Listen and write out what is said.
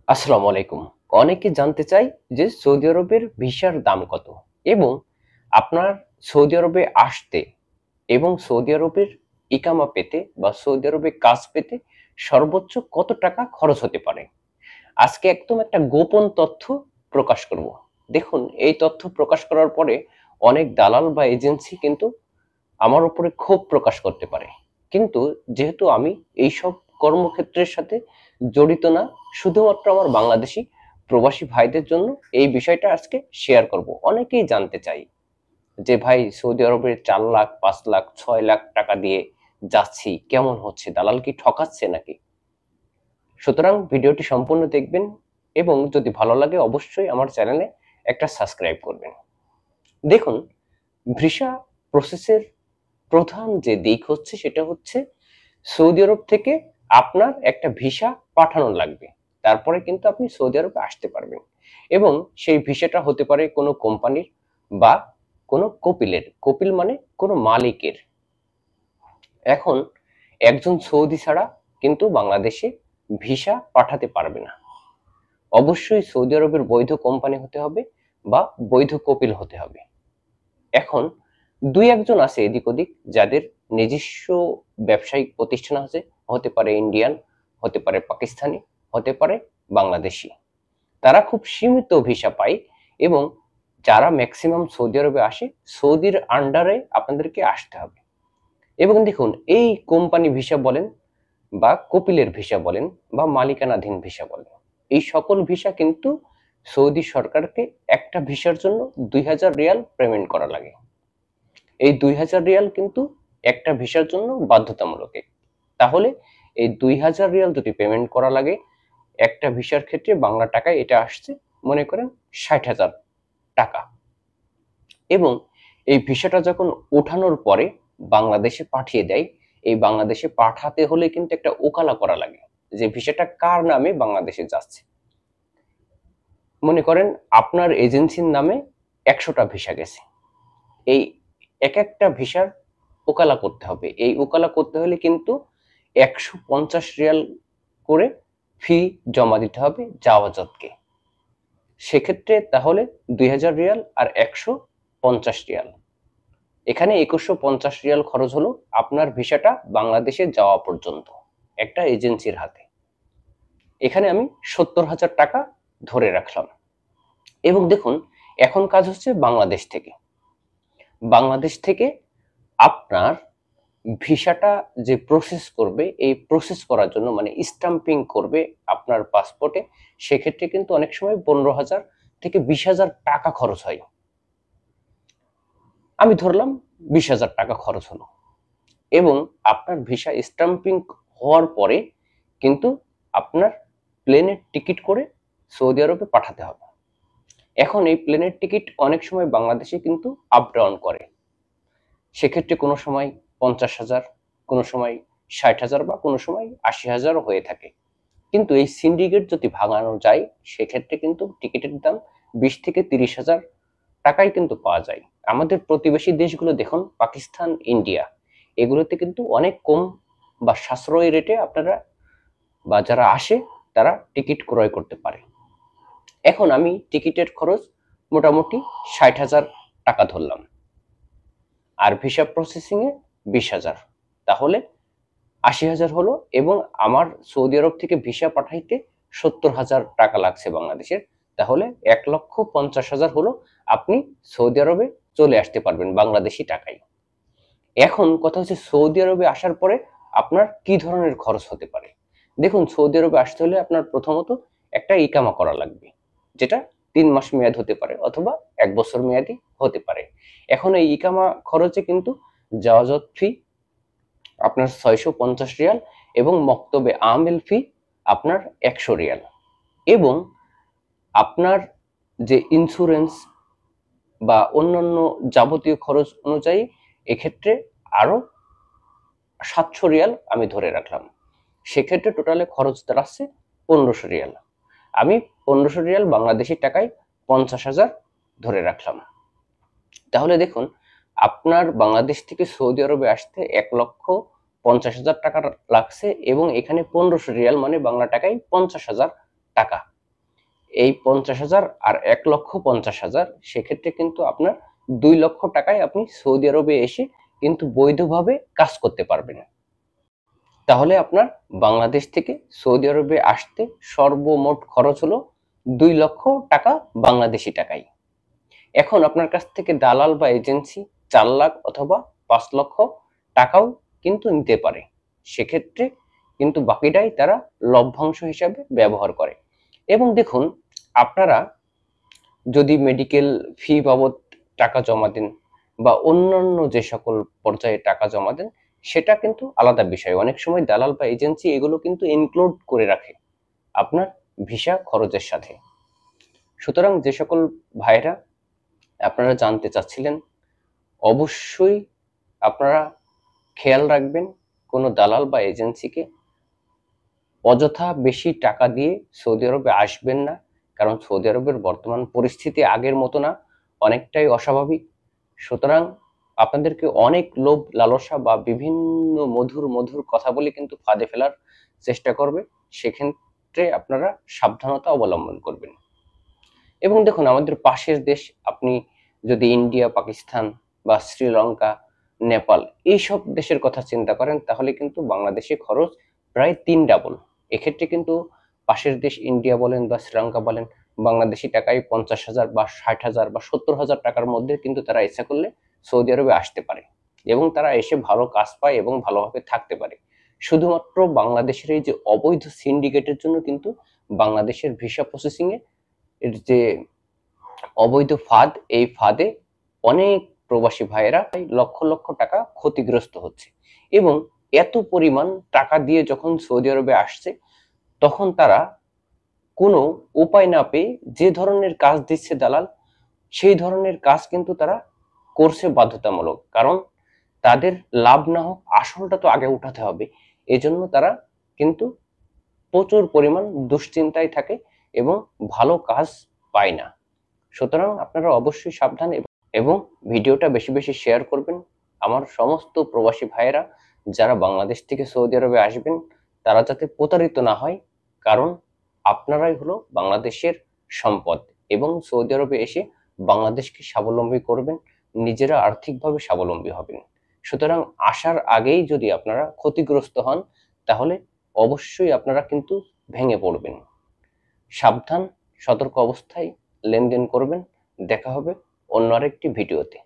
আসসালামু আলাইকুম। অনেকে জানতে চাই যে সৌদি আরবের ভিসার দাম কত এবং আপনার সৌদি আরবে আসতে এবং সৌদি আরবের ইকামা পেতে বা সৌদি আরবে কাজ পেতে সর্বোচ্চ কত টাকা খরচ হতে পারে। আজকে একদম একটা গোপন তথ্য প্রকাশ করব। দেখুন, এই তথ্য প্রকাশ করার পরে অনেক দালাল বা এজেন্সি কিন্তু আমার উপরে ক্ষোভ প্রকাশ করতে পারে। কিন্তু যেহেতু আমি এইসব কর্মক্ষেত্রের সাথে জড়িত না, শুধুমাত্র আমার বাংলাদেশি প্রবাসী ভাইদের জন্য এই বিষয়টা আজকে শেয়ার করব। অনেকেই জানতে চাই যে ভাই, সৌদি আরবের 4 লাখ, 5 লাখ, 6 লাখ টাকা দিয়ে যাচ্ছি, কেমন হচ্ছে, দালাল কি ঠকাচ্ছে নাকি? সুতরাং ভিডিওটি সম্পূর্ণ দেখবেন এবং যদি ভালো লাগে অবশ্যই আমার চ্যানেলে একটা সাবস্ক্রাইব করবেন। দেখুন, ভিসা প্রসেসের প্রধান যে দিক হচ্ছে সেটা হচ্ছে সৌদি আরব থেকে আপনার একটা ভিসা পাঠানো লাগবে, তারপরে কিন্তু আপনি সৌদি আরবে আসতে পারবেন। এবং সেই ভিসাটা হতে পারে কোনো কোম্পানির বা কোনো কপিলের। কপিল মানে কোনো মালিকের। এখন একজন সৌদি ছাড়া কিন্তু বাংলাদেশে ভিসা পাঠাতে পারবে না। অবশ্যই সৌদি আরবের বৈধ কোম্পানি হতে হবে বা বৈধ কপিল হতে হবে। এখন দুই একজন আছে এদিক ওদিক যাদের নিজস্ব ব্যবসায়িক প্রতিষ্ঠান আছে, হতে পারে ইন্ডিয়ান, হতে পারে পাকিস্তানি, হতে পারে বাংলাদেশি। তারা খুব সীমিত ভিসা পায় এবং যারা ম্যাক্সিমাম সৌদি আরবে আসে, সৌদির আন্ডারে আপনাদেরকে আসতে হবে। এবং দেখুন, এই কোম্পানি ভিসা বলেন বা কপিলের ভিসা বলেন বা মালিকানাধীন ভিসা বলেন, এই সকল ভিসা কিন্তু সৌদি সরকারকে একটা ভিসার জন্য 2000 রিয়াল পেমেন্ট করা লাগে। এই 2000 রিয়াল কিন্তু একটা ভিসার জন্য বাধ্যতামূলক। তাহলে এই 2000 রিয়াল যদি পেমেন্ট করা লাগে একটা ভিসার ক্ষেত্রে, বাংলা টাকায় এটা আসছে মনে করেন 60,000 টাকা। এবং এই ভিসাটা যখন ওঠানোর পরে বাংলাদেশে পাঠিয়ে দেয়, এই বাংলাদেশে পাঠাতে হলে কিন্তু একটা ওকালা করা লাগে যে ভিসাটা কার নামে বাংলাদেশে যাচ্ছে। মনে করেন আপনার এজেন্সির নামে 100টা ভিসা গেছে, এই এক একটা ভিসার ওকালা করতে হবে। এই ওকালা করতে হলে কিন্তু 150 রিয়াল করে ফি জমা দিতে হবে জাওয়াজতকে। সেক্ষেত্রে তাহলে 2000 রিয়াল আর 150 রিয়াল, এখানে 2150 রিয়াল খরচ হলো আপনার ভিসাটা বাংলাদেশে যাওয়া পর্যন্ত একটা এজেন্সির হাতে। এখানে আমি 70,000 টাকা ধরে রাখলাম। এবং দেখুন, এখন কাজ হচ্ছে বাংলাদেশ থেকে। বাংলাদেশ থেকে আপনার ভিসাটা যে প্রসেস করবে, এই প্রসেস করার জন্য মানে স্টাম্পিং করবে আপনার পাসপোর্টে, সেক্ষেত্রে কিন্তু অনেক সময় 15,000 থেকে 20,000 টাকা খরচ হয়। আমি ধরলাম 20,000 টাকা খরচ হলো এবং আপনার ভিসা স্টাম্পিং হওয়ার পরে কিন্তু আপনার প্লেনের টিকিট করে সৌদি আরবে পাঠাতে হবে। এখন এই প্লেনের টিকিট অনেক সময় বাংলাদেশে কিন্তু আপ ডাউন করে, সেক্ষেত্রে কোনো সময় 50,000, কোনো সময় 60,000 বা কোনো সময় 80,000ও হয়ে থাকে। কিন্তু এই সিন্ডিকেট যদি ভাঙানো যায় সেক্ষেত্রে কিন্তু টিকিটের দাম 20 থেকে 30,000 টাকায় কিন্তু পাওয়া যায়। আমাদের প্রতিবেশী দেশগুলো দেখুন, পাকিস্তান, ইন্ডিয়া, এগুলোতে কিন্তু অনেক কম বা সাশ্রয়ী রেটে আপনারা বা যারা আসে তারা টিকিট ক্রয় করতে পারে। এখন আমি টিকিটের খরচ মোটামুটি 60,000 টাকা ধরলাম, আর ভিসা প্রসেসিং এ 20,000, তাহলে 80,000 হলো। এবং আমার সৌদি আরব থেকে ভিসা পাঠাইতে 70,000 টাকা লাগছে বাংলাদেশের, তাহলে 1,50,000 হলো। আপনি সৌদি আরবে চলে আসতে পারবেন বাংলাদেশি টাকায়। এখন কথা হচ্ছে, সৌদি আরবে আসার পরে আপনার কি ধরনের খরচ হতে পারে। দেখুন, সৌদি আরবে আসতে হলে আপনার প্রথমত একটা ইকামা করা লাগবে, যেটা 3 মাস মেয়াদ হতে পারে অথবা 1 বছর মেয়াদি হতে পারে। এখন এই ইকামা খরচে কিন্তু জাওয়াজত ফি আপনার 650 রিয়াল এবং মক্তবে আমেল ফি আপনার 100 রিয়াল। এবং আপনার যে ইন্স্যুরেন্স বা অন্যান্য যাবতীয় খরচ অনুযায়ী এক্ষেত্রে আরো 700 রিয়াল আমি ধরে রাখলাম। সেক্ষেত্রে টোটালে খরচ দাঁড়াচ্ছে 1500 রিয়াল। আমি 1500 রিয়াল বাংলাদেশি টাকায় 50,000 ধরে রাখলাম। তাহলে দেখুন, আপনার বাংলাদেশ থেকে সৌদি আরবে আসতে 1,50,000 টাকা লাগছে এবং এখানে 1500 রিয়াল মানে বাংলা টাকায় 50,000 টাকা এই 50,000 আর 1,50,000, সেক্ষেত্রে কিন্তু আপনার 2 লক্ষ টাকায় আপনি সৌদি আরবে এসে কিন্তু বৈধভাবে কাজ করতে পারবেন। তাহলে আপনার বাংলাদেশ থেকে সৌদি আরবে আসতে সর্বমোট খরচ হলো 2 লক্ষ টাকা, বাংলাদেশি টাকায়। এখন আপনার কাছ থেকে দালাল বা এজেন্সি 4 লাখ অথবা 5 লক্ষ টাকাও কিন্তু নিতে পারে। সেক্ষেত্রে কিন্তু বাকিটাই তারা লভ্যাংশ হিসাবে ব্যবহার করে। এবং দেখুন, আপনারা যদি মেডিকেল ফি বাবদ টাকা জমা দেন বা অন্যান্য যে সকল পর্যায়ে টাকা জমা দেন, সেটা কিন্তু আলাদা বিষয়। অনেক সময় দালাল বা এজেন্সি এগুলো কিন্তু ইনক্লুড করে রাখে আপনার ভিসা খরচের সাথে। সুতরাং যে সকল ভাইরা আপনারা জানতে চাচ্ছিলেন, অবশ্যই আপনারা খেয়াল রাখবেন কোনো দালাল বা এজেন্সিকে অযথা বেশি টাকা দিয়ে সৌদি আরবে আসবেন না। কারণ সৌদি আরবের বর্তমান পরিস্থিতি আগের মতো না, অনেকটাই অস্বাভাবিক। সুতরাং আপনাদেরকে অনেক লোভ লালসা বা বিভিন্ন মধুর মধুর কথা বলে কিন্তু ফাঁদে ফেলার চেষ্টা করবে। সেক্ষেত্রে আপনারা সাবধানতা অবলম্বন করবেন। এবং দেখুন, আমাদের পাশের দেশ, আপনি যদি ইন্ডিয়া, পাকিস্তান বা শ্রীলঙ্কা, নেপাল এইসব দেশের কথা চিন্তা করেন, তাহলে কিন্তু বাংলাদেশে খরচ প্রায় 3 ডাবল। এক্ষেত্রে কিন্তু পাশের দেশ ইন্ডিয়া বলেন বা শ্রীলঙ্কা বলেন, বাংলাদেশি টাকায় 50,000 বা 60,000 বা 70,000 টাকার মধ্যে কিন্তু তারা ইচ্ছা করলে সৌদি আরবে আসতে পারে এবং তারা এসে ভালো কাজ পায় এবং ভালোভাবে থাকতে পারে। শুধুমাত্র বাংলাদেশের এই যে অবৈধ সিন্ডিকেটের জন্য কিন্তু বাংলাদেশের ভিসা প্রসেসিং এর যে অবৈধ ফাঁদ, এই ফাঁদে অনেক প্রবাসী ভাইয়েরা লক্ষ লক্ষ টাকা ক্ষতিগ্রস্ত হচ্ছে। এবং এত পরিমাণ টাকা দিয়ে যখন সৌদি আরবে আসছে, তখন তারা কোনো উপায় না পেয়ে যে ধরনের কাজ দিচ্ছে দালাল, সেই ধরনের কাজ কিন্তু তারা করছে বাধ্যতামূলক। কারণ তাদের লাভ না হোক, আসলটা তো আগে উঠাতে হবে। এজন্য তারা কিন্তু প্রচুর পরিমাণ দুশ্চিন্তায় থাকে এবং ভালো কাজ পায় না। সুতরাং আপনারা অবশ্যই সাবধান এবং ভিডিওটা বেশি বেশি শেয়ার করবেন। আমার সমস্ত প্রবাসী ভাইয়েরা যারা বাংলাদেশ থেকে সৌদি আরবে আসবেন, তারা যাতে প্রতারিত না হয়। কারণ আপনারাই হলো বাংলাদেশের সম্পদ এবং সৌদি আরবে এসে বাংলাদেশকে স্বাবলম্বী করবেন, নিজেরা আর্থিকভাবে স্বাবলম্বী হবেন। সুতরাং আসার আগেই যদি আপনারা ক্ষতিগ্রস্ত হন, তাহলে অবশ্যই আপনারা কিন্তু ভেঙে পড়বেন। সাবধান, সতর্ক অবস্থায় লেনদেন করবেন। দেখা হবে অন্য আরেকটি ভিডিওতে।